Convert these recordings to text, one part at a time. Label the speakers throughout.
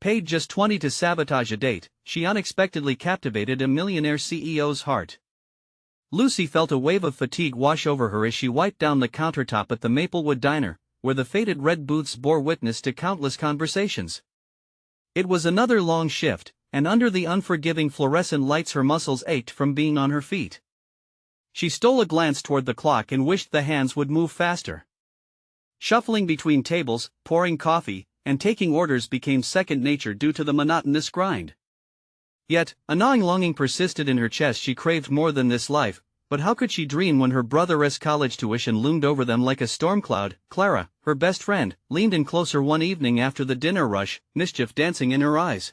Speaker 1: Paid just 20 to sabotage a date, she unexpectedly captivated a millionaire CEO's heart. Lucy felt a wave of fatigue wash over her as she wiped down the countertop at the Maplewood diner, where the faded red booths bore witness to countless conversations. It was another long shift, and under the unforgiving fluorescent lights her muscles ached from being on her feet. She stole a glance toward the clock and wished the hands would move faster. Shuffling between tables, pouring coffee, and taking orders became second nature due to the monotonous grind. Yet, a gnawing longing persisted in her chest. She craved more than this life, but how could she dream when her brother's college tuition loomed over them like a storm cloud? Clara, her best friend, leaned in closer one evening after the dinner rush, mischief dancing in her eyes.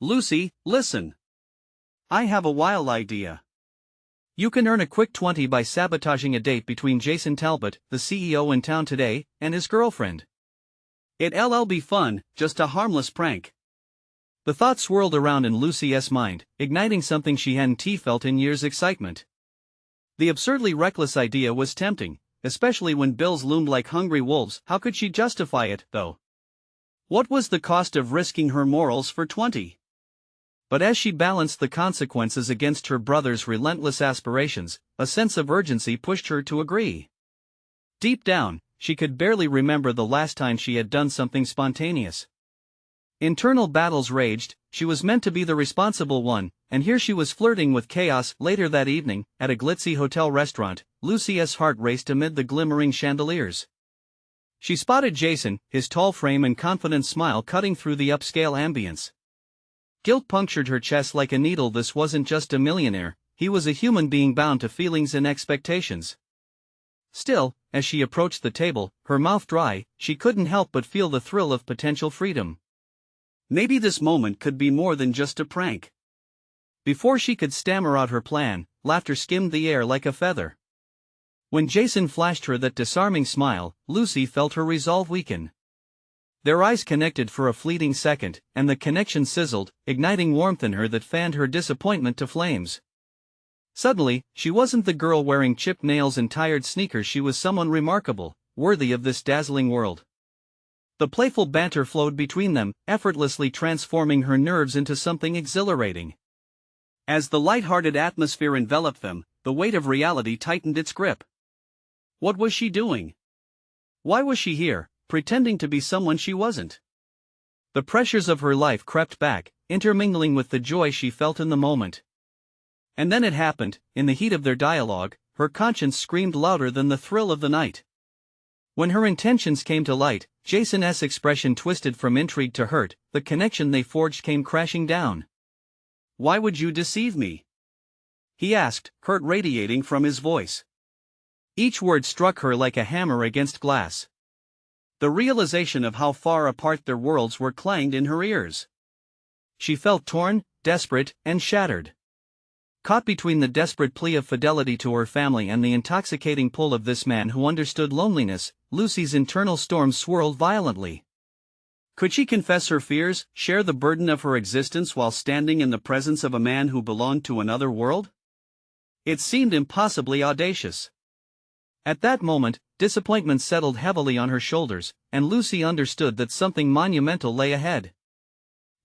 Speaker 1: "Lucy, listen. I have a wild idea. You can earn a quick 20 by sabotaging a date between Jason Talbot, the CEO in town today, and his girlfriend. It'll be fun, just a harmless prank." The thought swirled around in Lucy's mind, igniting something she hadn't felt in years: excitement. The absurdly reckless idea was tempting, especially when bills loomed like hungry wolves. How could she justify it, though? What was the cost of risking her morals for 20? But as she balanced the consequences against her brother's relentless aspirations, a sense of urgency pushed her to agree. Deep down, she could barely remember the last time she had done something spontaneous. Internal battles raged. She was meant to be the responsible one, and here she was flirting with chaos. Later that evening, at a glitzy hotel restaurant, Lucy's heart raced amid the glimmering chandeliers. She spotted Jason, his tall frame and confident smile cutting through the upscale ambience. Guilt punctured her chest like a needle. This wasn't just a millionaire, he was a human being bound to feelings and expectations. Still, as she approached the table, her mouth dry, she couldn't help but feel the thrill of potential freedom. Maybe this moment could be more than just a prank. Before she could stammer out her plan, laughter skimmed the air like a feather. When Jason flashed her that disarming smile, Lucy felt her resolve weaken. Their eyes connected for a fleeting second, and the connection sizzled, igniting warmth in her that fanned her disappointment to flames. Suddenly, she wasn't the girl wearing chipped nails and tired sneakers. She was someone remarkable, worthy of this dazzling world. The playful banter flowed between them, effortlessly transforming her nerves into something exhilarating. As the light-hearted atmosphere enveloped them, the weight of reality tightened its grip. What was she doing? Why was she here, pretending to be someone she wasn't? The pressures of her life crept back, intermingling with the joy she felt in the moment. And then it happened. In the heat of their dialogue, her conscience screamed louder than the thrill of the night. When her intentions came to light, Jason's expression twisted from intrigue to hurt. The connection they forged came crashing down. "Why would you deceive me?" he asked, hurt radiating from his voice. Each word struck her like a hammer against glass. The realization of how far apart their worlds were clanged in her ears. She felt torn, desperate, and shattered. Caught between the desperate plea of fidelity to her family and the intoxicating pull of this man who understood loneliness, Lucy's internal storm swirled violently. Could she confess her fears, share the burden of her existence while standing in the presence of a man who belonged to another world? It seemed impossibly audacious. At that moment, disappointment settled heavily on her shoulders, and Lucy understood that something monumental lay ahead.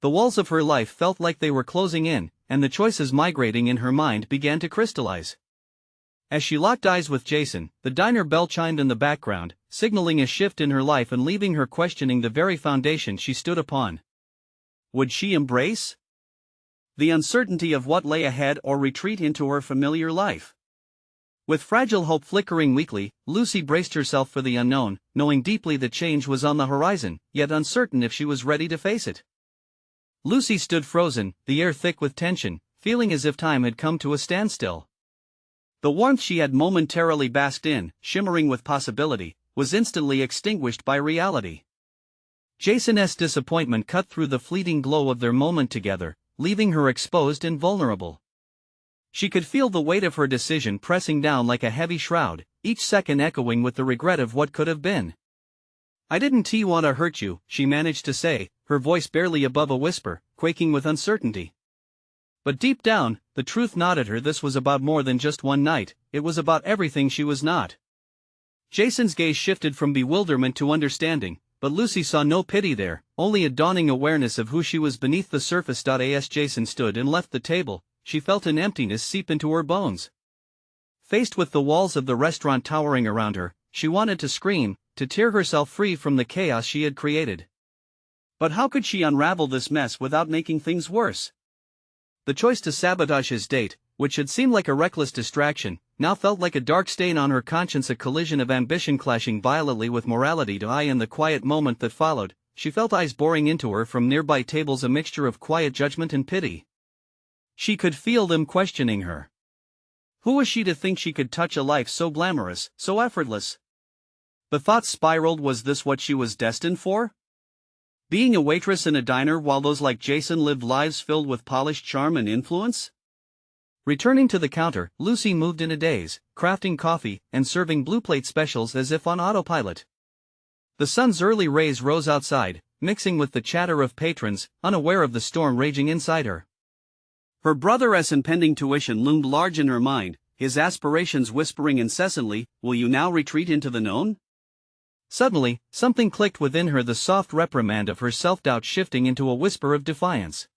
Speaker 1: The walls of her life felt like they were closing in, and the choices migrating in her mind began to crystallize. As she locked eyes with Jason, the diner bell chimed in the background, signaling a shift in her life and leaving her questioning the very foundation she stood upon. Would she embrace the uncertainty of what lay ahead or retreat into her familiar life? With fragile hope flickering weakly, Lucy braced herself for the unknown, knowing deeply that change was on the horizon, yet uncertain if she was ready to face it. Lucy stood frozen, the air thick with tension, feeling as if time had come to a standstill. The warmth she had momentarily basked in, shimmering with possibility, was instantly extinguished by reality. Jason's disappointment cut through the fleeting glow of their moment together, leaving her exposed and vulnerable. She could feel the weight of her decision pressing down like a heavy shroud, each second echoing with the regret of what could have been. "I didn't want to hurt you," she managed to say, her voice barely above a whisper, quaking with uncertainty. But deep down, the truth gnawed her. This was about more than just one night, it was about everything she was not. Jason's gaze shifted from bewilderment to understanding, but Lucy saw no pity there, only a dawning awareness of who she was beneath the surface. As Jason stood and left the table, she felt an emptiness seep into her bones. Faced with the walls of the restaurant towering around her, she wanted to scream, to tear herself free from the chaos she had created. But how could she unravel this mess without making things worse? The choice to sabotage his date, which had seemed like a reckless distraction, now felt like a dark stain on her conscience, a collision of ambition clashing violently with morality. In the quiet moment that followed, she felt eyes boring into her from nearby tables, a mixture of quiet judgment and pity. She could feel them questioning her. Who was she to think she could touch a life so glamorous, so effortless? The thought spiraled, was this what she was destined for? Being a waitress in a diner while those like Jason lived lives filled with polished charm and influence? Returning to the counter, Lucy moved in a daze, crafting coffee and serving blue plate specials as if on autopilot. The sun's early rays rose outside, mixing with the chatter of patrons, unaware of the storm raging inside her. Her brother's impending tuition loomed large in her mind, his aspirations whispering incessantly, "Will you now retreat into the known?" Suddenly, something clicked within her, the soft reprimand of her self-doubt shifting into a whisper of defiance.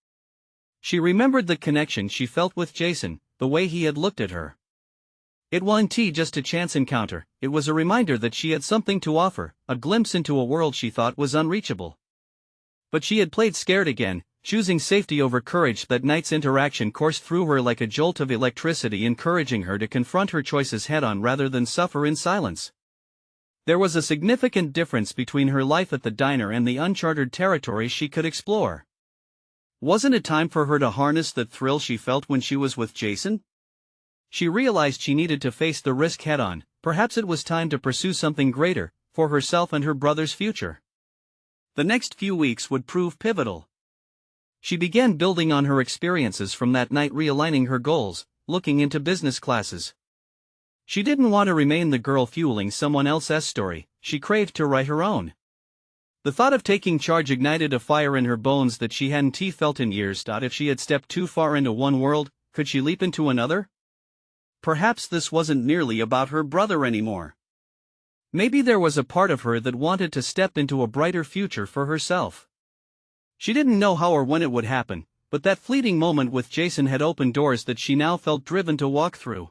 Speaker 1: She remembered the connection she felt with Jason, the way he had looked at her. It wasn't just a chance encounter, it was a reminder that she had something to offer, a glimpse into a world she thought was unreachable. But she had played scared again, choosing safety over courage. That night's interaction coursed through her like a jolt of electricity, encouraging her to confront her choices head-on rather than suffer in silence. There was a significant difference between her life at the diner and the uncharted territories she could explore. Wasn't it time for her to harness the thrill she felt when she was with Jason? She realized she needed to face the risk head-on. Perhaps it was time to pursue something greater, for herself and her brother's future. The next few weeks would prove pivotal. She began building on her experiences from that night, realigning her goals, looking into business classes. She didn't want to remain the girl fueling someone else's story, she craved to write her own. The thought of taking charge ignited a fire in her bones that she hadn't felt in years. If she had stepped too far into one world, could she leap into another? Perhaps this wasn't merely about her brother anymore. Maybe there was a part of her that wanted to step into a brighter future for herself. She didn't know how or when it would happen, but that fleeting moment with Jason had opened doors that she now felt driven to walk through.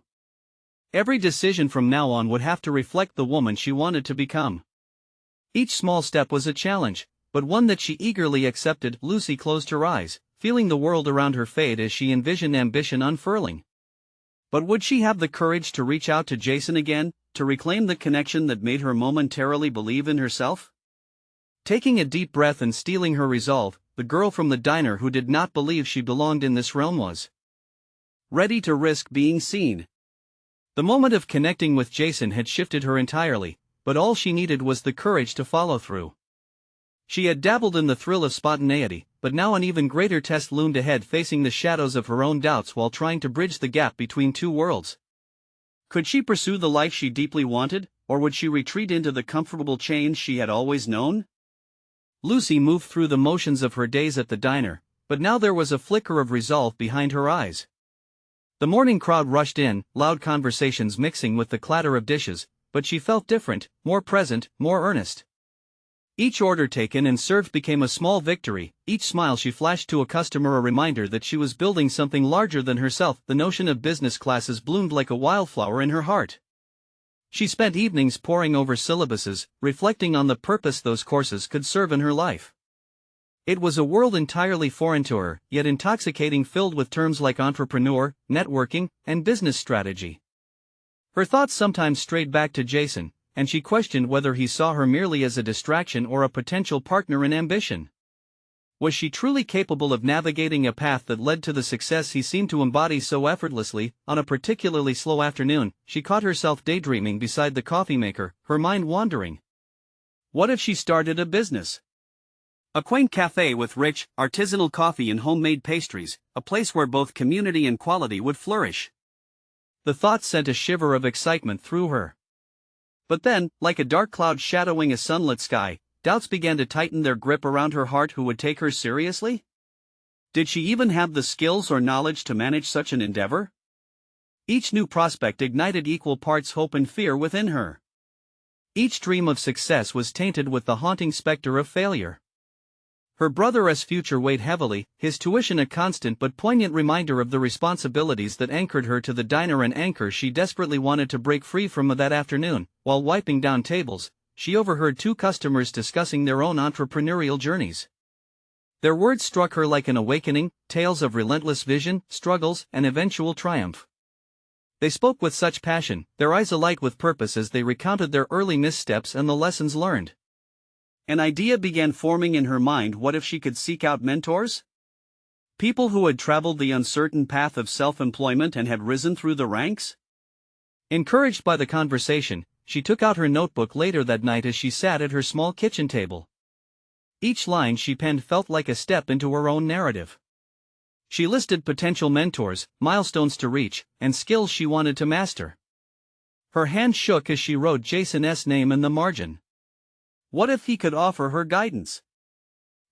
Speaker 1: Every decision from now on would have to reflect the woman she wanted to become. Each small step was a challenge, but one that she eagerly accepted. Lucy closed her eyes, feeling the world around her fade as she envisioned ambition unfurling. But would she have the courage to reach out to Jason again, to reclaim the connection that made her momentarily believe in herself? Taking a deep breath and steeling her resolve, the girl from the diner who did not believe she belonged in this realm was ready to risk being seen. The moment of connecting with Jason had shifted her entirely, but all she needed was the courage to follow through. She had dabbled in the thrill of spontaneity, but now an even greater test loomed ahead, facing the shadows of her own doubts while trying to bridge the gap between two worlds. Could she pursue the life she deeply wanted, or would she retreat into the comfortable chains she had always known? Lucy moved through the motions of her days at the diner, but now there was a flicker of resolve behind her eyes. The morning crowd rushed in, loud conversations mixing with the clatter of dishes, but she felt different, more present, more earnest. Each order taken and served became a small victory, each smile she flashed to a customer a reminder that she was building something larger than herself. The notion of business classes bloomed like a wildflower in her heart. She spent evenings poring over syllabuses, reflecting on the purpose those courses could serve in her life. It was a world entirely foreign to her, yet intoxicating, filled with terms like entrepreneur, networking, and business strategy. Her thoughts sometimes strayed back to Jason, and she questioned whether he saw her merely as a distraction or a potential partner in ambition. Was she truly capable of navigating a path that led to the success he seemed to embody so effortlessly? On a particularly slow afternoon, she caught herself daydreaming beside the coffee maker, her mind wandering. What if she started a business? A quaint café with rich, artisanal coffee and homemade pastries, a place where both community and quality would flourish. The thought sent a shiver of excitement through her. But then, like a dark cloud shadowing a sunlit sky, doubts began to tighten their grip around her heart. Who would take her seriously? Did she even have the skills or knowledge to manage such an endeavor? Each new prospect ignited equal parts hope and fear within her. Each dream of success was tainted with the haunting specter of failure. Her brother's future weighed heavily, his tuition a constant but poignant reminder of the responsibilities that anchored her to the diner, an anchor she desperately wanted to break free from. That afternoon, while wiping down tables, she overheard two customers discussing their own entrepreneurial journeys. Their words struck her like an awakening, tales of relentless vision, struggles, and eventual triumph. They spoke with such passion, their eyes alight with purpose as they recounted their early missteps and the lessons learned. An idea began forming in her mind. What if she could seek out mentors? People who had traveled the uncertain path of self-employment and had risen through the ranks? Encouraged by the conversation, she took out her notebook later that night as she sat at her small kitchen table. Each line she penned felt like a step into her own narrative. She listed potential mentors, milestones to reach, and skills she wanted to master. Her hand shook as she wrote Jason's name in the margin. What if he could offer her guidance?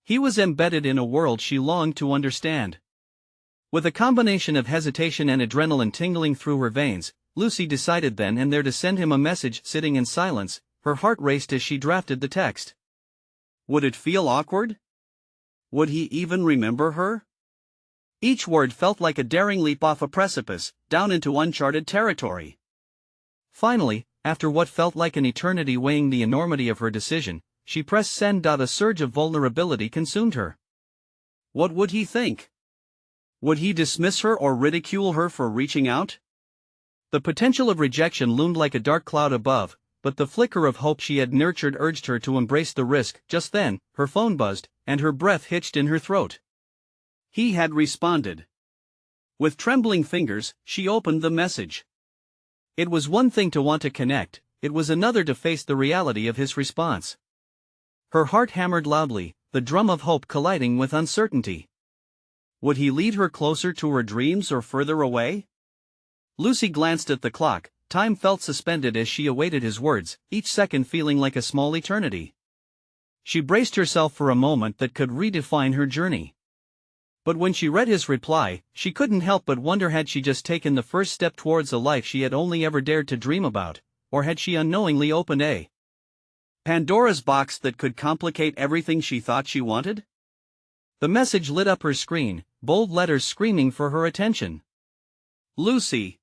Speaker 1: He was embedded in a world she longed to understand. With a combination of hesitation and adrenaline tingling through her veins, Lucy decided then and there to send him a message. Sitting in silence, her heart raced as she drafted the text. Would it feel awkward? Would he even remember her? Each word felt like a daring leap off a precipice, down into uncharted territory. Finally, after what felt like an eternity weighing the enormity of her decision, she pressed send. A surge of vulnerability consumed her. What would he think? Would he dismiss her or ridicule her for reaching out? The potential of rejection loomed like a dark cloud above, but the flicker of hope she had nurtured urged her to embrace the risk. Just then, her phone buzzed, and her breath hitched in her throat. He had responded. With trembling fingers, she opened the message. It was one thing to want to connect, it was another to face the reality of his response. Her heart hammered loudly, the drum of hope colliding with uncertainty. Would he lead her closer to her dreams or further away? Lucy glanced at the clock. Time felt suspended as she awaited his words, each second feeling like a small eternity. She braced herself for a moment that could redefine her journey. But when she read his reply, she couldn't help but wonder, had she just taken the first step towards a life she had only ever dared to dream about, or had she unknowingly opened a Pandora's box that could complicate everything she thought she wanted? The message lit up her screen, bold letters screaming for her attention. Lucy.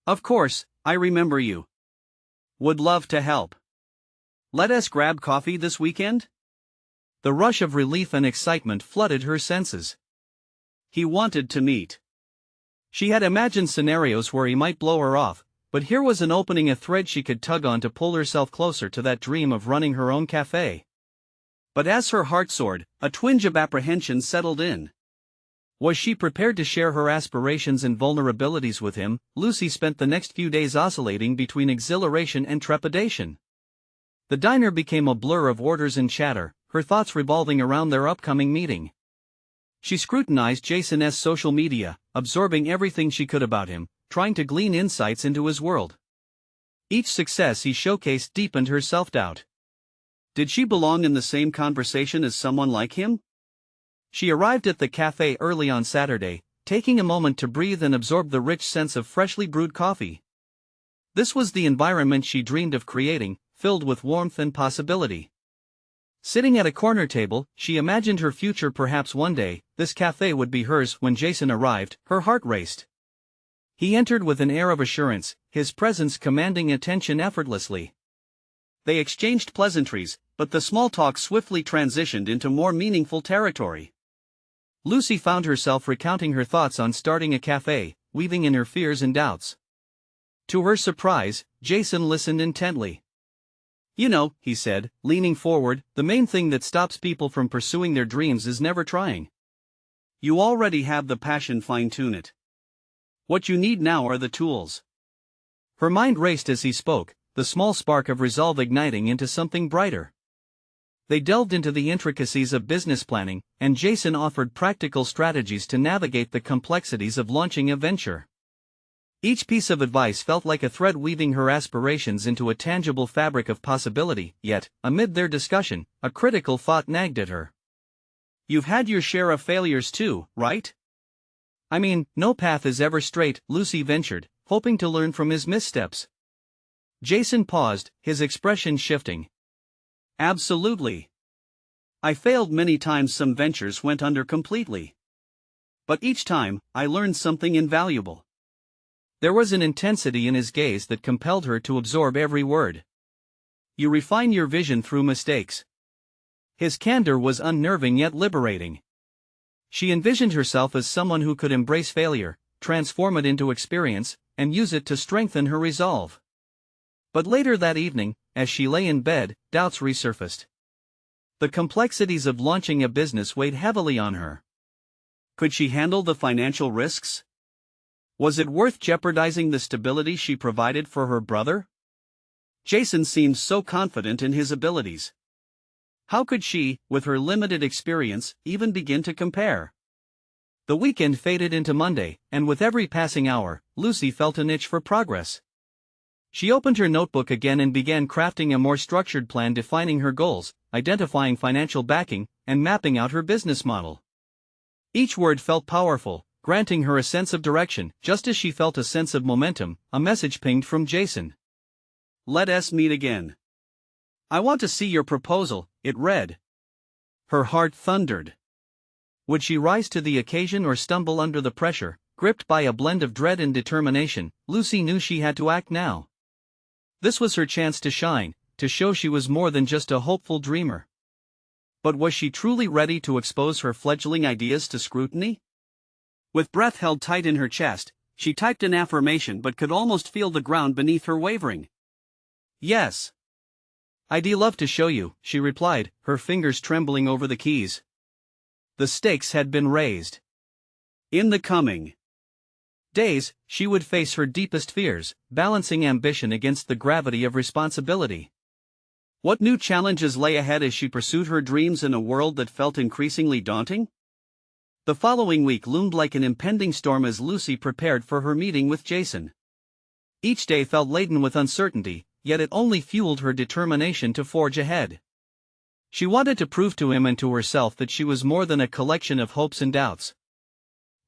Speaker 1: Of course, I remember you. Would love to help. Let us grab coffee this weekend? The rush of relief and excitement flooded her senses. He wanted to meet. She had imagined scenarios where he might blow her off, but here was an opening, a thread she could tug on to pull herself closer to that dream of running her own café. But as her heart soared, a twinge of apprehension settled in. Was she prepared to share her aspirations and vulnerabilities with him? Lucy spent the next few days oscillating between exhilaration and trepidation. The diner became a blur of orders and chatter, her thoughts revolving around their upcoming meeting. She scrutinized Jason's social media, absorbing everything she could about him, trying to glean insights into his world. Each success he showcased deepened her self-doubt. Did she belong in the same conversation as someone like him? She arrived at the café early on Saturday, taking a moment to breathe and absorb the rich sense of freshly brewed coffee. This was the environment she dreamed of creating, filled with warmth and possibility. Sitting at a corner table, she imagined her future. Perhaps one day, this café would be hers. When Jason arrived, her heart raced. He entered with an air of assurance, his presence commanding attention effortlessly. They exchanged pleasantries, but the small talk swiftly transitioned into more meaningful territory. Lucy found herself recounting her thoughts on starting a café, weaving in her fears and doubts. To her surprise, Jason listened intently. You know, he said, leaning forward, the main thing that stops people from pursuing their dreams is never trying. You already have the passion, fine-tune it. What you need now are the tools. Her mind raced as he spoke, the small spark of resolve igniting into something brighter. They delved into the intricacies of business planning, and Jason offered practical strategies to navigate the complexities of launching a venture. Each piece of advice felt like a thread weaving her aspirations into a tangible fabric of possibility, yet, amid their discussion, a critical thought nagged at her. You've had your share of failures too, right? I mean, no path is ever straight, Lucy ventured, hoping to learn from his missteps. Jason paused, his expression shifting. Absolutely. I failed many times, some ventures went under completely. But each time, I learned something invaluable. There was an intensity in his gaze that compelled her to absorb every word. You refine your vision through mistakes. His candor was unnerving yet liberating. She envisioned herself as someone who could embrace failure, transform it into experience, and use it to strengthen her resolve. But later that evening, as she lay in bed, doubts resurfaced. The complexities of launching a business weighed heavily on her. Could she handle the financial risks? Was it worth jeopardizing the stability she provided for her brother? Jason seemed so confident in his abilities. How could she, with her limited experience, even begin to compare? The weekend faded into Monday, and with every passing hour, Lucy felt an itch for progress. She opened her notebook again and began crafting a more structured plan, defining her goals, identifying financial backing, and mapping out her business model. Each word felt powerful, granting her a sense of direction. Just as she felt a sense of momentum, a message pinged from Jason. "Let us meet again. I want to see your proposal," it read. Her heart thundered. Would she rise to the occasion or stumble under the pressure? Gripped by a blend of dread and determination, Lucy knew she had to act now. This was her chance to shine, to show she was more than just a hopeful dreamer. But was she truly ready to expose her fledgling ideas to scrutiny? With breath held tight in her chest, she typed an affirmation but could almost feel the ground beneath her wavering. "Yes. I'd love to show you," she replied, her fingers trembling over the keys. The stakes had been raised. In the coming days, she would face her deepest fears, balancing ambition against the gravity of responsibility. What new challenges lay ahead as she pursued her dreams in a world that felt increasingly daunting? The following week loomed like an impending storm as Lucy prepared for her meeting with Jason. Each day felt laden with uncertainty, yet it only fueled her determination to forge ahead. She wanted to prove to him and to herself that she was more than a collection of hopes and doubts.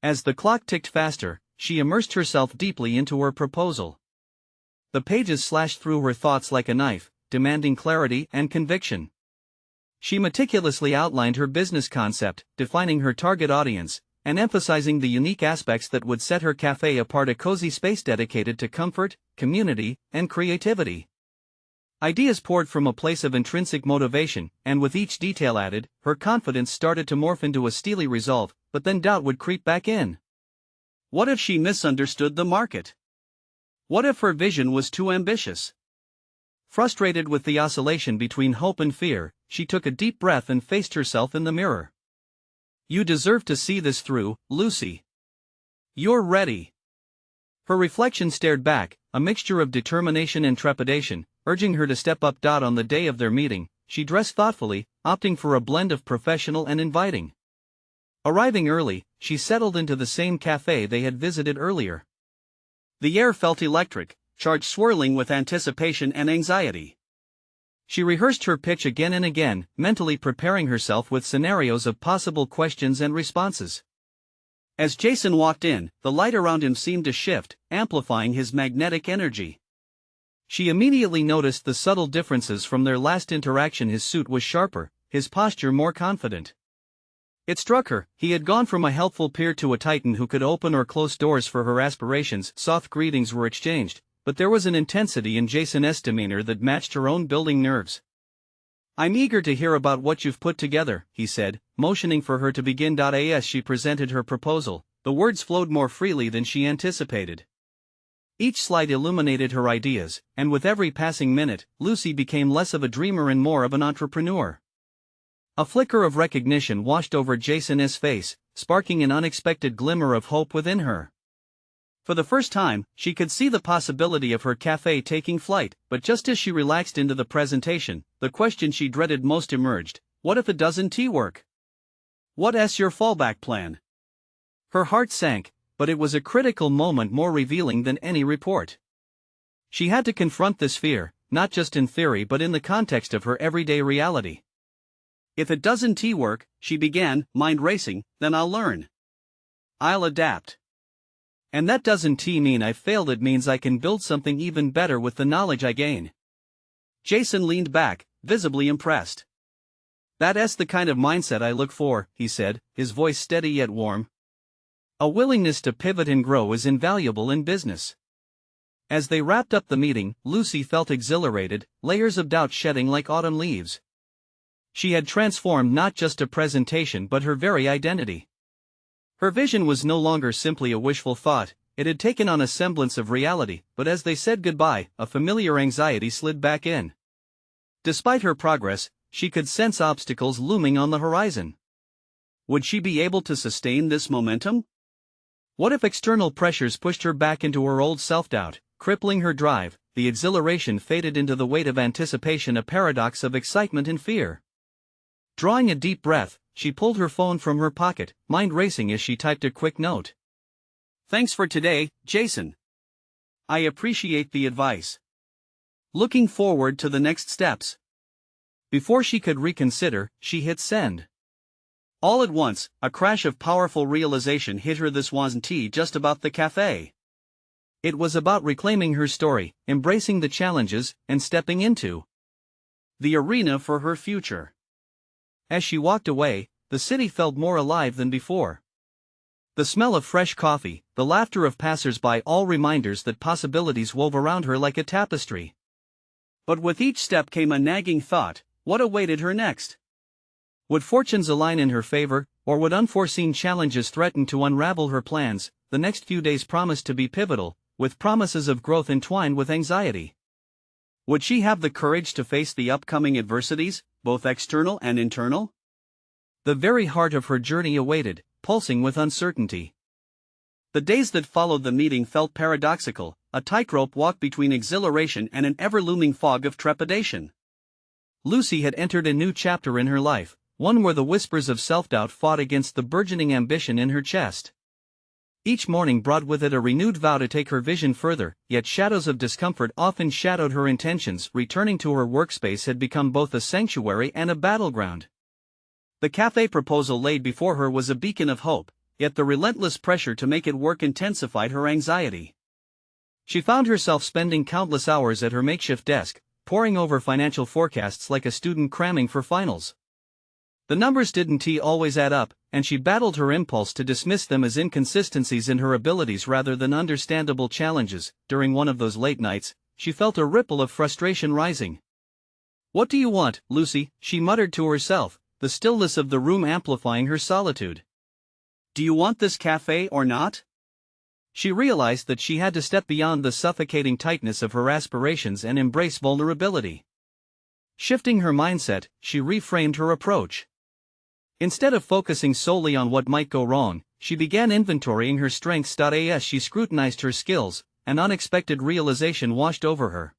Speaker 1: As the clock ticked faster, she immersed herself deeply into her proposal. The pages slashed through her thoughts like a knife, demanding clarity and conviction. She meticulously outlined her business concept, defining her target audience, and emphasizing the unique aspects that would set her café apart, a cozy space dedicated to comfort, community, and creativity. Ideas poured from a place of intrinsic motivation, and with each detail added, her confidence started to morph into a steely resolve, but then doubt would creep back in. What if she misunderstood the market? What if her vision was too ambitious? Frustrated with the oscillation between hope and fear, she took a deep breath and faced herself in the mirror. "You deserve to see this through, Lucy. You're ready." Her reflection stared back, a mixture of determination and trepidation, urging her to step up. On the day of their meeting, she dressed thoughtfully, opting for a blend of professional and inviting. Arriving early, she settled into the same café they had visited earlier. The air felt electric, charged, swirling with anticipation and anxiety. She rehearsed her pitch again and again, mentally preparing herself with scenarios of possible questions and responses. As Jason walked in, the light around him seemed to shift, amplifying his magnetic energy. She immediately noticed the subtle differences from their last interaction. His suit was sharper, his posture more confident. It struck her, he had gone from a helpful peer to a titan who could open or close doors for her aspirations. Soft greetings were exchanged, but there was an intensity in Jason's demeanor that matched her own building nerves. "I'm eager to hear about what you've put together," he said, motioning for her to begin. As she presented her proposal, the words flowed more freely than she anticipated. Each slide illuminated her ideas, and with every passing minute, Lucy became less of a dreamer and more of an entrepreneur. A flicker of recognition washed over Jason's face, sparking an unexpected glimmer of hope within her. For the first time, she could see the possibility of her café taking flight, but just as she relaxed into the presentation, the question she dreaded most emerged: what if it doesn't work? What's your fallback plan? Her heart sank, but it was a critical moment, more revealing than any report. She had to confront this fear, not just in theory but in the context of her everyday reality. "If it doesn't work," she began, mind racing, "then I'll learn. I'll adapt. And that doesn't mean I failed, it means I can build something even better with the knowledge I gain. Jason leaned back, visibly impressed. That's the kind of mindset I look for, he said, his voice steady yet warm. A willingness to pivot and grow is invaluable in business. As they wrapped up the meeting, Lucy felt exhilarated, layers of doubt shedding like autumn leaves. She had transformed not just a presentation but her very identity. Her vision was no longer simply a wishful thought, it had taken on a semblance of reality, but as they said goodbye, a familiar anxiety slid back in. Despite her progress, she could sense obstacles looming on the horizon. Would she be able to sustain this momentum? What if external pressures pushed her back into her old self-doubt, crippling her drive? The exhilaration faded into the weight of anticipation, a paradox of excitement and fear. Drawing a deep breath, she pulled her phone from her pocket, mind racing as she typed a quick note. "Thanks for today, Jason. I appreciate the advice. Looking forward to the next steps." Before she could reconsider, she hit send. All at once, a crash of powerful realization hit her. This wasn't just about the cafe. It was about reclaiming her story, embracing the challenges, and stepping into the arena for her future. As she walked away, the city felt more alive than before. The smell of fresh coffee, the laughter of passers-by, all reminders that possibilities wove around her like a tapestry. But with each step came a nagging thought: what awaited her next? Would fortunes align in her favor, or would unforeseen challenges threaten to unravel her plans? The next few days promised to be pivotal, with promises of growth entwined with anxiety. Would she have the courage to face the upcoming adversities, both external and internal? The very heart of her journey awaited, pulsing with uncertainty. The days that followed the meeting felt paradoxical, a tightrope walk between exhilaration and an ever-looming fog of trepidation. Lucy had entered a new chapter in her life, one where the whispers of self-doubt fought against the burgeoning ambition in her chest. Each morning brought with it a renewed vow to take her vision further, yet shadows of discomfort often shadowed her intentions. Returning to her workspace had become both a sanctuary and a battleground. The cafe proposal laid before her was a beacon of hope, yet the relentless pressure to make it work intensified her anxiety. She found herself spending countless hours at her makeshift desk, poring over financial forecasts like a student cramming for finals. The numbers didn't always add up, and she battled her impulse to dismiss them as inconsistencies in her abilities rather than understandable challenges. During one of those late nights, she felt a ripple of frustration rising. "What do you want, Lucy?" she muttered to herself, the stillness of the room amplifying her solitude. "Do you want this cafe or not?" She realized that she had to step beyond the suffocating tightness of her aspirations and embrace vulnerability. Shifting her mindset, she reframed her approach. Instead of focusing solely on what might go wrong, she began inventorying her strengths. As she scrutinized her skills, an unexpected realization washed over her.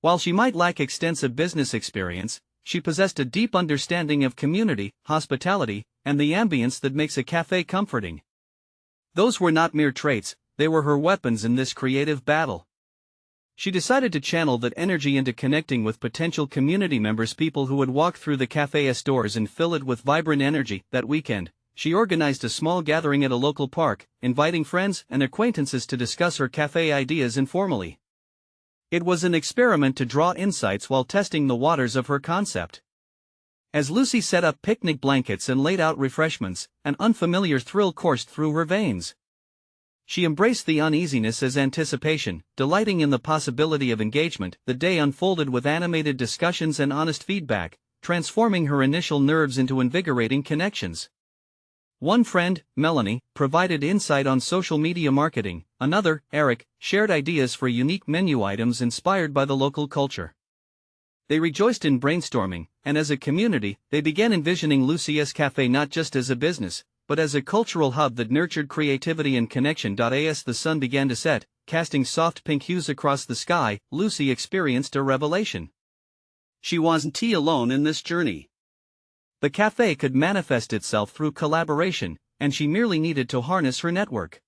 Speaker 1: While she might lack extensive business experience, she possessed a deep understanding of community, hospitality, and the ambience that makes a cafe comforting. Those were not mere traits, they were her weapons in this creative battle. She decided to channel that energy into connecting with potential community members, people who would walk through the cafe's doors and fill it with vibrant energy. That weekend, she organized a small gathering at a local park, inviting friends and acquaintances to discuss her cafe ideas informally. It was an experiment to draw insights while testing the waters of her concept. As Lucy set up picnic blankets and laid out refreshments, an unfamiliar thrill coursed through her veins. She embraced the uneasiness as anticipation, delighting in the possibility of engagement. The day unfolded with animated discussions and honest feedback, transforming her initial nerves into invigorating connections. One friend, Melanie, provided insight on social media marketing, another, Eric, shared ideas for unique menu items inspired by the local culture. They rejoiced in brainstorming, and as a community, they began envisioning Lucy's Cafe not just as a business, but as a cultural hub that nurtured creativity and connection. As the sun began to set, casting soft pink hues across the sky, Lucy experienced a revelation. She wasn't alone in this journey. The cafe could manifest itself through collaboration, and she merely needed to harness her network.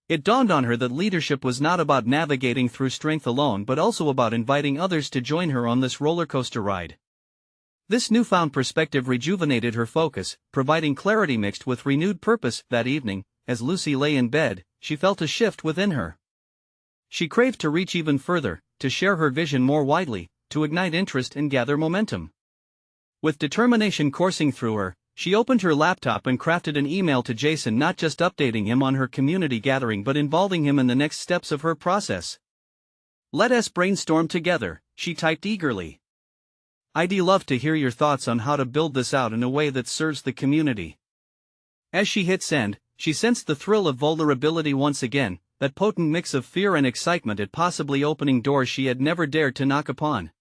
Speaker 1: It dawned on her that leadership was not about navigating through strength alone but also about inviting others to join her on this roller coaster ride. This newfound perspective rejuvenated her focus, providing clarity mixed with renewed purpose. That evening, as Lucy lay in bed, she felt a shift within her. She craved to reach even further, to share her vision more widely, to ignite interest and gather momentum. With determination coursing through her, she opened her laptop and crafted an email to Jason, not just updating him on her community gathering but involving him in the next steps of her process. "Let us brainstorm together," she typed eagerly. "I'd love to hear your thoughts on how to build this out in a way that serves the community." As she hit send, she sensed the thrill of vulnerability once again, that potent mix of fear and excitement at possibly opening doors she had never dared to knock upon.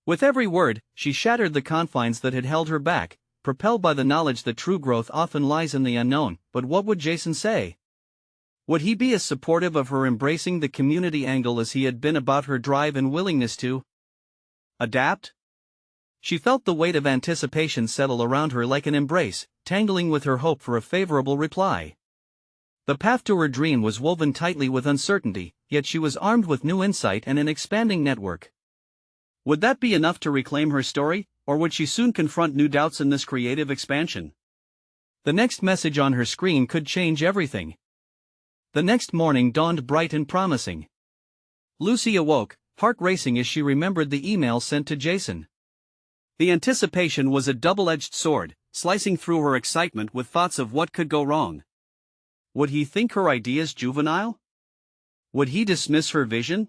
Speaker 1: With every word, she shattered the confines that had held her back, propelled by the knowledge that true growth often lies in the unknown. But what would Jason say? Would he be as supportive of her embracing the community angle as he had been about her drive and willingness to adapt? She felt the weight of anticipation settle around her like an embrace, tangling with her hope for a favorable reply. The path to her dream was woven tightly with uncertainty, yet she was armed with new insight and an expanding network. Would that be enough to reclaim her story, or would she soon confront new doubts in this creative expansion? The next message on her screen could change everything. The next morning dawned bright and promising. Lucy awoke, heart racing as she remembered the email sent to Jason. The anticipation was a double-edged sword, slicing through her excitement with thoughts of what could go wrong. Would he think her ideas juvenile? Would he dismiss her vision?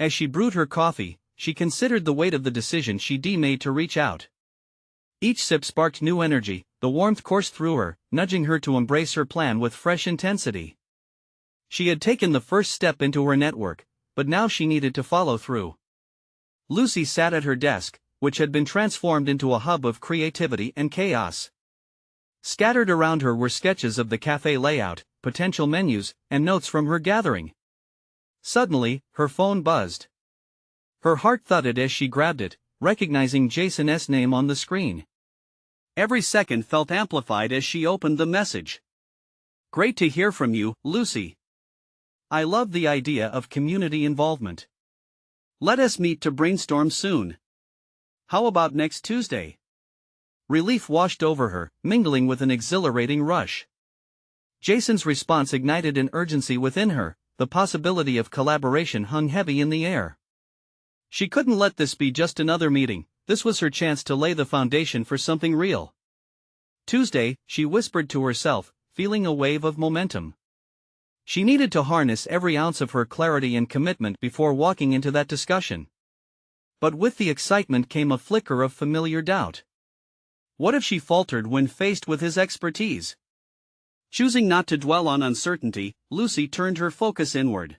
Speaker 1: As she brewed her coffee, she considered the weight of the decision she'd made to reach out. Each sip sparked new energy, the warmth coursed through her, nudging her to embrace her plan with fresh intensity. She had taken the first step into her network, but now she needed to follow through. Lucy sat at her desk, which had been transformed into a hub of creativity and chaos. Scattered around her were sketches of the cafe layout, potential menus, and notes from her gathering. Suddenly, her phone buzzed. Her heart thudded as she grabbed it, recognizing Jason's name on the screen. Every second felt amplified as she opened the message. "Great to hear from you, Lucy. I love the idea of community involvement. Let us meet to brainstorm soon. How about next Tuesday?" Relief washed over her, mingling with an exhilarating rush. Jason's response ignited an urgency within her, the possibility of collaboration hung heavy in the air. She couldn't let this be just another meeting, this was her chance to lay the foundation for something real. Tuesday, she whispered to herself, feeling a wave of momentum. She needed to harness every ounce of her clarity and commitment before walking into that discussion. But with the excitement came a flicker of familiar doubt. What if she faltered when faced with his expertise? Choosing not to dwell on uncertainty, Lucy turned her focus inward.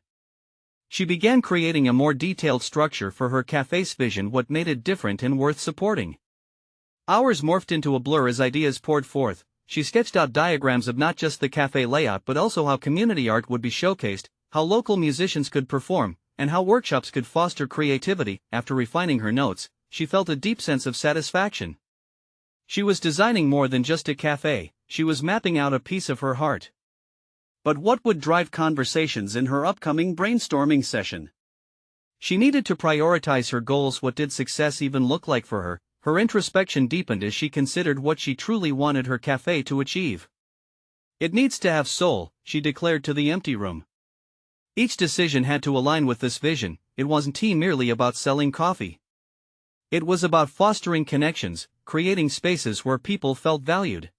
Speaker 1: She began creating a more detailed structure for her cafe's vision, what made it different and worth supporting. Hours morphed into a blur as ideas poured forth. She sketched out diagrams of not just the cafe layout but also how community art would be showcased, how local musicians could perform, and how workshops could foster creativity. After refining her notes, she felt a deep sense of satisfaction. She was designing more than just a cafe, she was mapping out a piece of her heart. But what would drive conversations in her upcoming brainstorming session? She needed to prioritize her goals. What did success even look like for her? Her introspection deepened as she considered what she truly wanted her cafe to achieve. "It needs to have soul," she declared to the empty room. Each decision had to align with this vision. It wasn't merely about selling coffee. It was about fostering connections, creating spaces where people felt valued.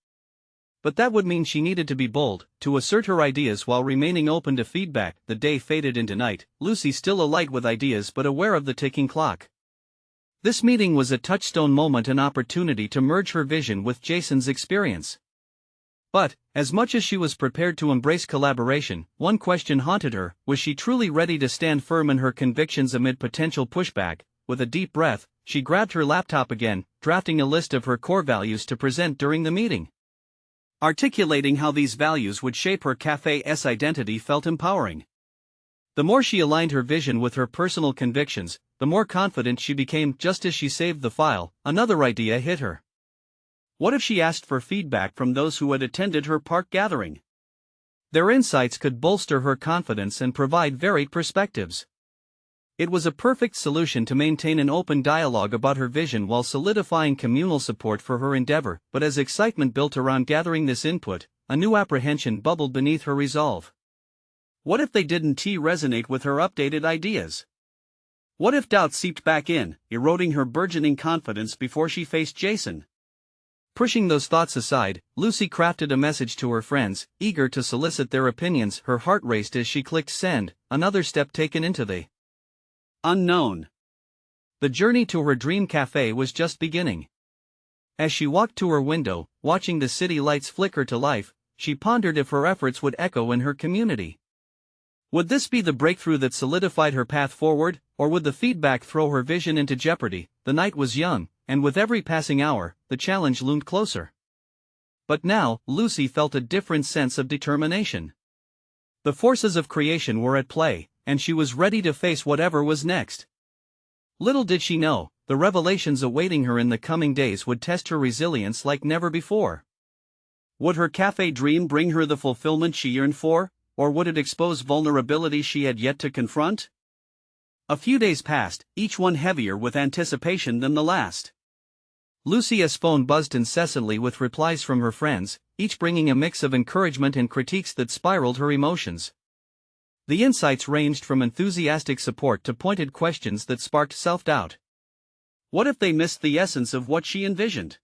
Speaker 1: But that would mean she needed to be bold, to assert her ideas while remaining open to feedback. The day faded into night, Lucy still alight with ideas but aware of the ticking clock. This meeting was a touchstone moment, an opportunity to merge her vision with Jason's experience. But, as much as she was prepared to embrace collaboration, one question haunted her: was she truly ready to stand firm in her convictions amid potential pushback? With a deep breath, she grabbed her laptop again, drafting a list of her core values to present during the meeting. Articulating how these values would shape her cafe's identity felt empowering. The more she aligned her vision with her personal convictions, the more confident she became. Just as she saved the file, another idea hit her. What if she asked for feedback from those who had attended her park gathering? Their insights could bolster her confidence and provide varied perspectives. It was a perfect solution to maintain an open dialogue about her vision while solidifying communal support for her endeavor. But as excitement built around gathering this input, a new apprehension bubbled beneath her resolve. What if they didn't resonate with her updated ideas? What if doubt seeped back in, eroding her burgeoning confidence before she faced Jason? Pushing those thoughts aside, Lucy crafted a message to her friends, eager to solicit their opinions. Her heart raced as she clicked send, another step taken into the unknown. The journey to her dream cafe was just beginning. As she walked to her window, watching the city lights flicker to life, she pondered if her efforts would echo in her community. Would this be the breakthrough that solidified her path forward, or would the feedback throw her vision into jeopardy? The night was young, and with every passing hour, the challenge loomed closer. But now, Lucy felt a different sense of determination. The forces of creation were at play, and she was ready to face whatever was next. Little did she know, the revelations awaiting her in the coming days would test her resilience like never before. Would her cafe dream bring her the fulfillment she yearned for, or would it expose vulnerability she had yet to confront? A few days passed, each one heavier with anticipation than the last. Lucy's phone buzzed incessantly with replies from her friends, each bringing a mix of encouragement and critiques that spiraled her emotions. The insights ranged from enthusiastic support to pointed questions that sparked self-doubt. What if they missed the essence of what she envisioned?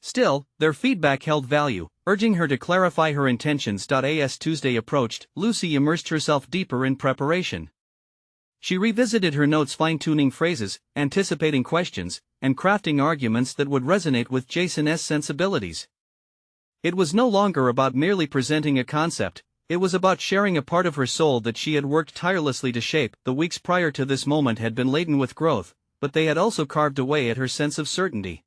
Speaker 1: Still, their feedback held value, urging her to clarify her intentions. As Tuesday approached, Lucy immersed herself deeper in preparation. She revisited her notes, fine-tuning phrases, anticipating questions, and crafting arguments that would resonate with Jason's sensibilities. It was no longer about merely presenting a concept, it was about sharing a part of her soul that she had worked tirelessly to shape. The weeks prior to this moment had been laden with growth, but they had also carved away at her sense of certainty.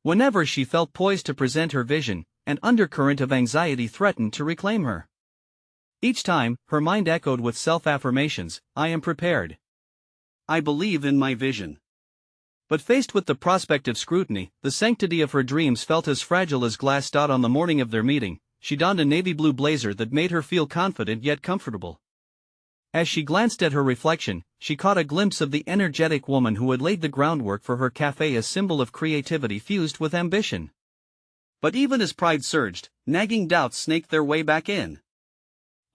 Speaker 1: Whenever she felt poised to present her vision, an undercurrent of anxiety threatened to reclaim her. Each time, her mind echoed with self-affirmations, "I am prepared. I believe in my vision." But faced with the prospect of scrutiny, the sanctity of her dreams felt as fragile as glass. On the morning of their meeting, she donned a navy blue blazer that made her feel confident yet comfortable. As she glanced at her reflection, she caught a glimpse of the energetic woman who had laid the groundwork for her cafe, a symbol of creativity fused with ambition. But even as pride surged, nagging doubts snaked their way back in.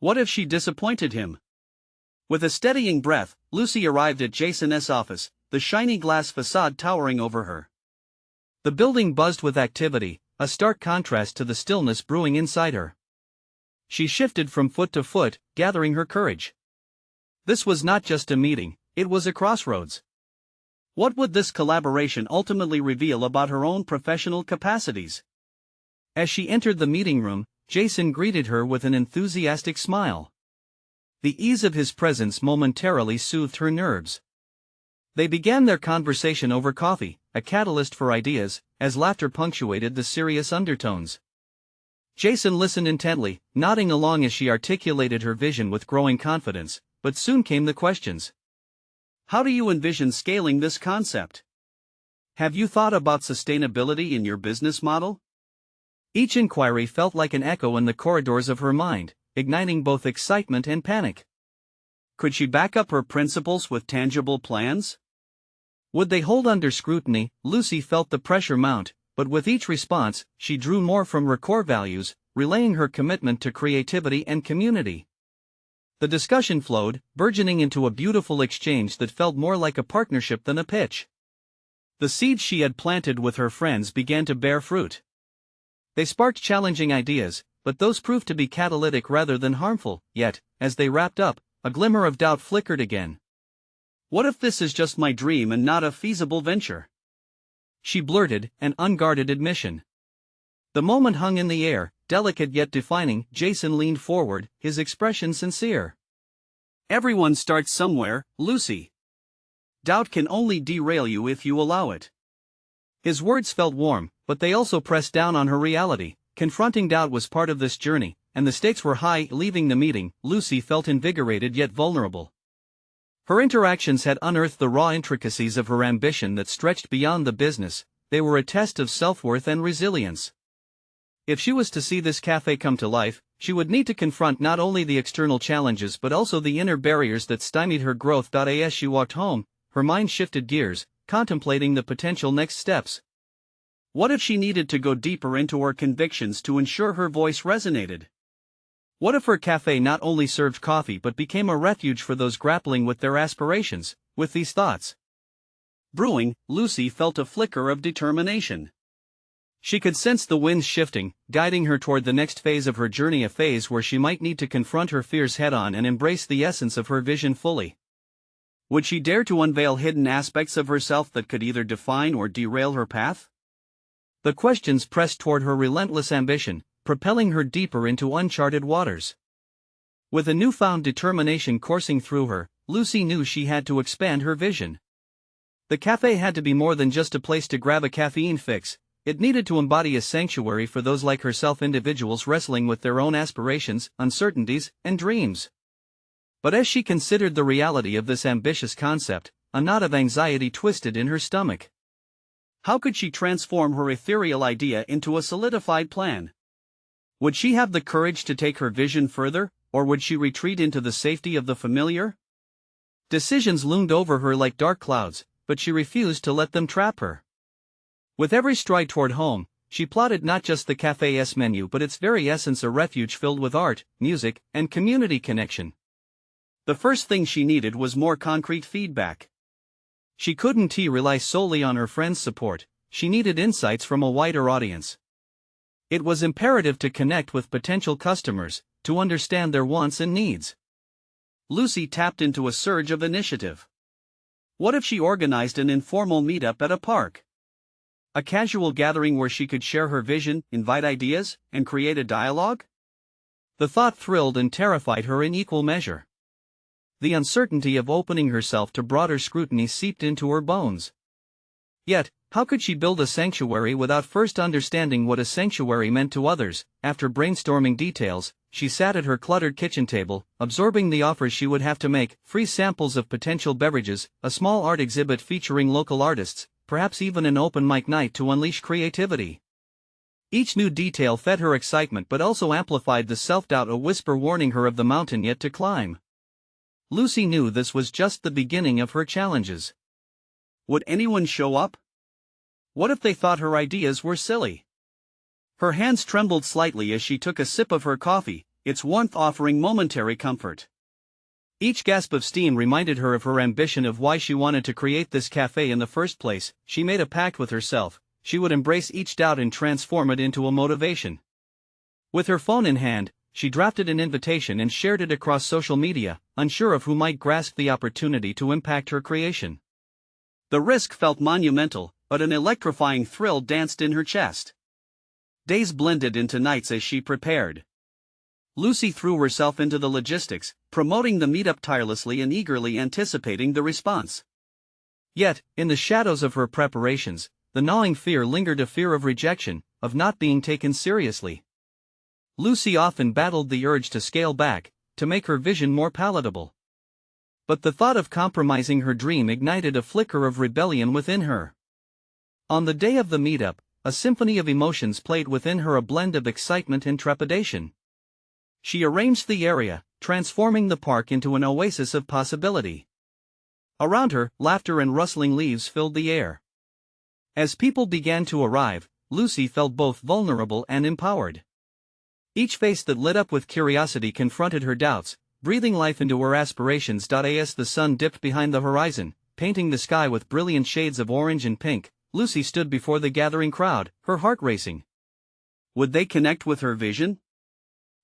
Speaker 1: What if she disappointed him? With a steadying breath, Lucy arrived at Jason's office, the shiny glass facade towering over her. The building buzzed with activity, a stark contrast to the stillness brewing inside her. She shifted from foot to foot, gathering her courage. This was not just a meeting, it was a crossroads. What would this collaboration ultimately reveal about her own professional capacities? As she entered the meeting room, Jason greeted her with an enthusiastic smile. The ease of his presence momentarily soothed her nerves. They began their conversation over coffee, a catalyst for ideas, as laughter punctuated the serious undertones. Jason listened intently, nodding along as she articulated her vision with growing confidence, but soon came the questions. How do you envision scaling this concept? Have you thought about sustainability in your business model? Each inquiry felt like an echo in the corridors of her mind, igniting both excitement and panic. Could she back up her principles with tangible plans? Would they hold under scrutiny? Lucy felt the pressure mount, but with each response, she drew more from her core values, relaying her commitment to creativity and community. The discussion flowed, burgeoning into a beautiful exchange that felt more like a partnership than a pitch. The seeds she had planted with her friends began to bear fruit. They sparked challenging ideas, but those proved to be catalytic rather than harmful. Yet, as they wrapped up, a glimmer of doubt flickered again. What if this is just my dream and not a feasible venture? She blurted, an unguarded admission. The moment hung in the air, delicate yet defining. Jason leaned forward, his expression sincere. Everyone starts somewhere, Lucy. Doubt can only derail you if you allow it. His words felt warm, but they also pressed down on her reality. Confronting doubt was part of this journey, and the stakes were high. Leaving the meeting, Lucy felt invigorated yet vulnerable. Her interactions had unearthed the raw intricacies of her ambition that stretched beyond the business. They were a test of self-worth and resilience. If she was to see this cafe come to life, she would need to confront not only the external challenges but also the inner barriers that stymied her growth. As she walked home, her mind shifted gears, contemplating the potential next steps. What if she needed to go deeper into her convictions to ensure her voice resonated? What if her cafe not only served coffee but became a refuge for those grappling with their aspirations? With these thoughts brewing, Lucy felt a flicker of determination. She could sense the winds shifting, guiding her toward the next phase of her journey, a phase where she might need to confront her fears head-on and embrace the essence of her vision fully. Would she dare to unveil hidden aspects of herself that could either define or derail her path? The questions pressed toward her relentless ambition, propelling her deeper into uncharted waters. With a newfound determination coursing through her, Lucy knew she had to expand her vision. The cafe had to be more than just a place to grab a caffeine fix. It needed to embody a sanctuary for those like herself, individuals wrestling with their own aspirations, uncertainties, and dreams. But as she considered the reality of this ambitious concept, a knot of anxiety twisted in her stomach. How could she transform her ethereal idea into a solidified plan? Would she have the courage to take her vision further, or would she retreat into the safety of the familiar? Decisions loomed over her like dark clouds, but she refused to let them trap her. With every stride toward home, she plotted not just the cafe's menu but its very essence, a refuge filled with art, music, and community connection. The first thing she needed was more concrete feedback. She couldn't rely solely on her friends' support, she needed insights from a wider audience. It was imperative to connect with potential customers, to understand their wants and needs. Lucy tapped into a surge of initiative. What if she organized an informal meetup at a park? A casual gathering where she could share her vision, invite ideas, and create a dialogue? The thought thrilled and terrified her in equal measure. The uncertainty of opening herself to broader scrutiny seeped into her bones. Yet, how could she build a sanctuary without first understanding what a sanctuary meant to others? After brainstorming details, she sat at her cluttered kitchen table, absorbing the offers she would have to make: free samples of potential beverages, a small art exhibit featuring local artists, perhaps even an open mic night to unleash creativity. Each new detail fed her excitement but also amplified the self-doubt, a whisper warning her of the mountain yet to climb. Lucy knew this was just the beginning of her challenges. Would anyone show up? What if they thought her ideas were silly? Her hands trembled slightly as she took a sip of her coffee, its warmth offering momentary comfort. Each gasp of steam reminded her of her ambition, of why she wanted to create this cafe in the first place. She made a pact with herself: she would embrace each doubt and transform it into a motivation. With her phone in hand, she drafted an invitation and shared it across social media, unsure of who might grasp the opportunity to impact her creation. The risk felt monumental, but an electrifying thrill danced in her chest. Days blended into nights as she prepared. Lucy threw herself into the logistics, promoting the meetup tirelessly and eagerly anticipating the response. Yet, in the shadows of her preparations, the gnawing fear lingered, a fear of rejection, of not being taken seriously. Lucy often battled the urge to scale back, to make her vision more palatable. But the thought of compromising her dream ignited a flicker of rebellion within her. On the day of the meetup, a symphony of emotions played within her, a blend of excitement and trepidation. She arranged the area, transforming the park into an oasis of possibility. Around her, laughter and rustling leaves filled the air. As people began to arrive, Lucy felt both vulnerable and empowered. Each face that lit up with curiosity confronted her doubts, breathing life into her aspirations. As the sun dipped behind the horizon, painting the sky with brilliant shades of orange and pink, Lucy stood before the gathering crowd, her heart racing. Would they connect with her vision?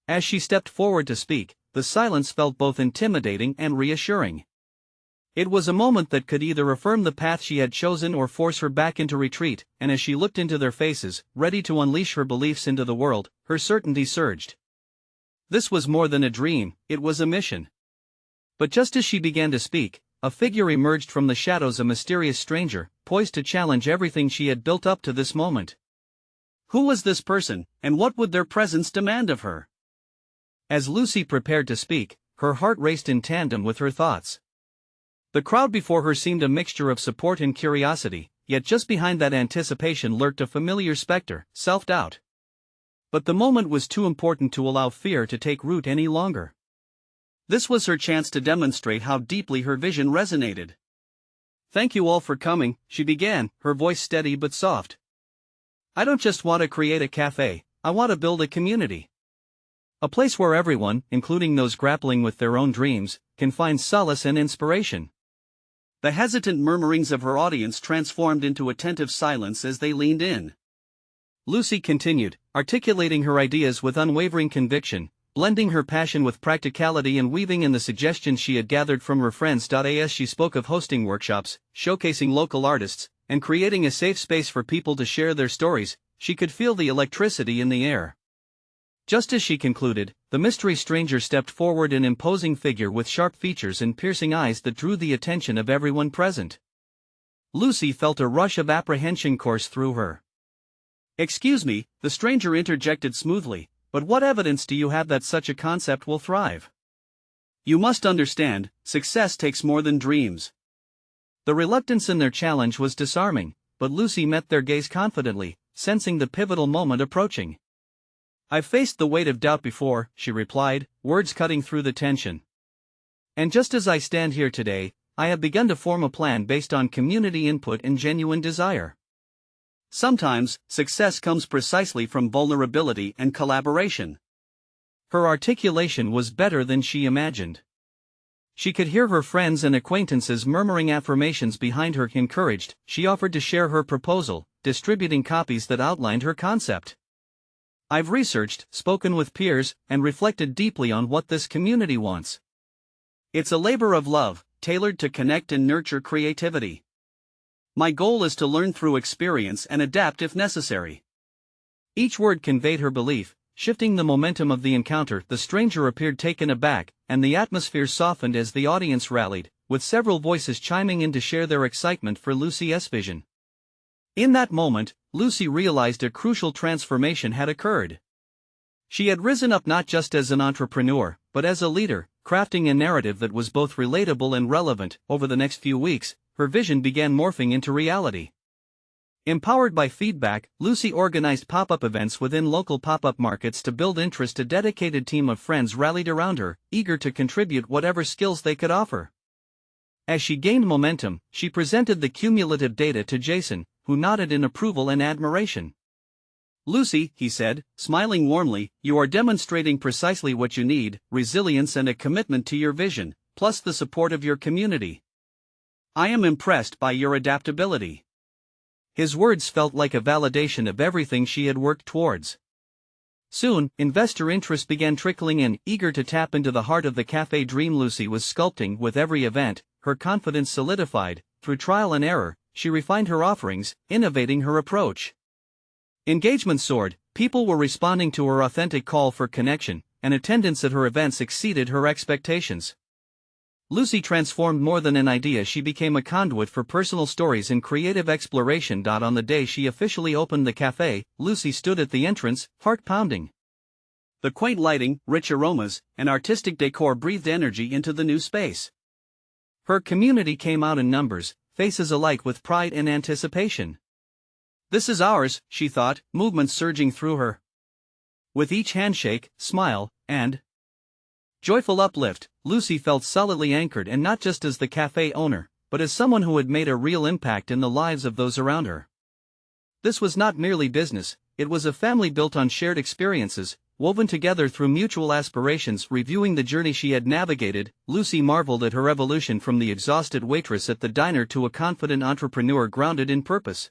Speaker 1: As she stepped forward to speak, the silence felt both intimidating and reassuring. It was a moment that could either affirm the path she had chosen or force her back into retreat, and as she looked into their faces, ready to unleash her beliefs into the world, her certainty surged. This was more than a dream, it was a mission. But just as she began to speak, a figure emerged from the shadows, a mysterious stranger, poised to challenge everything she had built up to this moment. Who was this person, and what would their presence demand of her? As Lucy prepared to speak, her heart raced in tandem with her thoughts. The crowd before her seemed a mixture of support and curiosity, yet just behind that anticipation lurked a familiar specter: self-doubt. But the moment was too important to allow fear to take root any longer. This was her chance to demonstrate how deeply her vision resonated. "Thank you all for coming," she began, her voice steady but soft. I don't just want to create a cafe, I want to build a community. A place where everyone, including those grappling with their own dreams, can find solace and inspiration. The hesitant murmurings of her audience transformed into attentive silence as they leaned in. Lucy continued, articulating her ideas with unwavering conviction, blending her passion with practicality and weaving in the suggestions she had gathered from her friends. As she spoke of hosting workshops, showcasing local artists, and creating a safe space for people to share their stories, she could feel the electricity in the air. Just as she concluded, the mystery stranger stepped forward, an imposing figure with sharp features and piercing eyes that drew the attention of everyone present. Lucy felt a rush of apprehension course through her. "Excuse me," the stranger interjected smoothly, "but what evidence do you have that such a concept will thrive? You must understand, success takes more than dreams." The reluctance in their challenge was disarming, but Lucy met their gaze confidently, sensing the pivotal moment approaching. "I've faced the weight of doubt before," she replied, words cutting through the tension. "And just as I stand here today, I have begun to form a plan based on community input and genuine desire. Sometimes, success comes precisely from vulnerability and collaboration." Her articulation was better than she imagined. She could hear her friends and acquaintances murmuring affirmations behind her. Encouraged, she offered to share her proposal, distributing copies that outlined her concept. "I've researched, spoken with peers, and reflected deeply on what this community wants. It's a labor of love, tailored to connect and nurture creativity. My goal is to learn through experience and adapt if necessary." Each word conveyed her belief, shifting the momentum of the encounter. The stranger appeared taken aback, and the atmosphere softened as the audience rallied, with several voices chiming in to share their excitement for Lucy's vision. In that moment, Lucy realized a crucial transformation had occurred. She had risen up not just as an entrepreneur, but as a leader, crafting a narrative that was both relatable and relevant. Over the next few weeks, her vision began morphing into reality. Empowered by feedback, Lucy organized pop-up events within local pop-up markets to build interest. A dedicated team of friends rallied around her, eager to contribute whatever skills they could offer. As she gained momentum, she presented the cumulative data to Jason, who nodded in approval and admiration. "Lucy," he said, smiling warmly, "you are demonstrating precisely what you need: resilience and a commitment to your vision, plus the support of your community. I am impressed by your adaptability." His words felt like a validation of everything she had worked towards. Soon, investor interest began trickling in, eager to tap into the heart of the cafe dream Lucy was sculpting. With every event, her confidence solidified. Through trial and error, she refined her offerings, innovating her approach. Engagement soared, people were responding to her authentic call for connection, and attendance at her events exceeded her expectations. Lucy transformed more than an idea. She became a conduit for personal stories and creative exploration. On the day she officially opened the cafe, Lucy stood at the entrance, heart pounding. The quaint lighting, rich aromas, and artistic decor breathed energy into the new space. Her community came out in numbers, faces alight with pride and anticipation. "This is ours," she thought, movement surging through her. With each handshake, smile, and joyful uplift, Lucy felt solidly anchored, and not just as the cafe owner, but as someone who had made a real impact in the lives of those around her. This was not merely business, it was a family built on shared experiences, woven together through mutual aspirations. Reviewing the journey she had navigated, Lucy marveled at her evolution from the exhausted waitress at the diner to a confident entrepreneur grounded in purpose.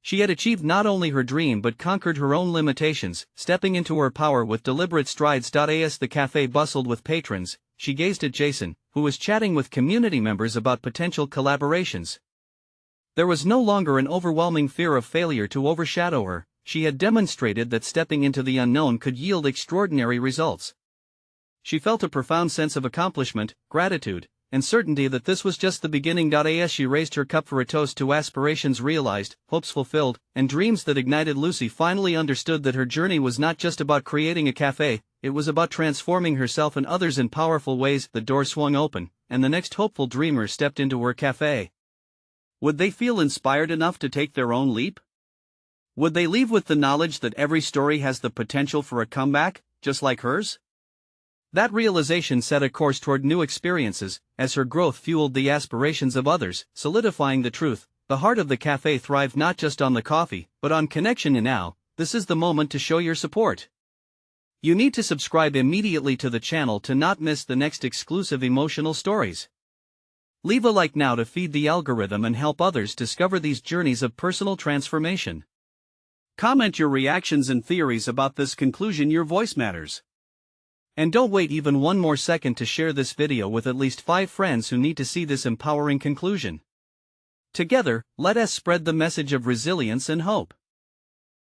Speaker 1: She had achieved not only her dream but conquered her own limitations, stepping into her power with deliberate strides. As the cafe bustled with patrons, she gazed at Jason, who was chatting with community members about potential collaborations. There was no longer an overwhelming fear of failure to overshadow her. She had demonstrated that stepping into the unknown could yield extraordinary results. She felt a profound sense of accomplishment, gratitude, and certainty that this was just the beginning. As she raised her cup for a toast to aspirations realized, hopes fulfilled, and dreams that ignited, Lucy finally understood that her journey was not just about creating a cafe, it was about transforming herself and others in powerful ways. The door swung open, and the next hopeful dreamer stepped into her cafe. Would they feel inspired enough to take their own leap? Would they leave with the knowledge that every story has the potential for a comeback, just like hers? That realization set a course toward new experiences, as her growth fueled the aspirations of others, solidifying the truth The heart of the cafe thrived not just on the coffee, but on connection, and now, this is the moment to show your support. You need to subscribe immediately to the channel to not miss the next exclusive emotional stories. Leave a like now to feed the algorithm and help others discover these journeys of personal transformation. Comment your reactions and theories about this conclusion. Your voice matters. And don't wait even one more second to share this video with at least 5 friends who need to see this empowering conclusion. Together, let us spread the message of resilience and hope.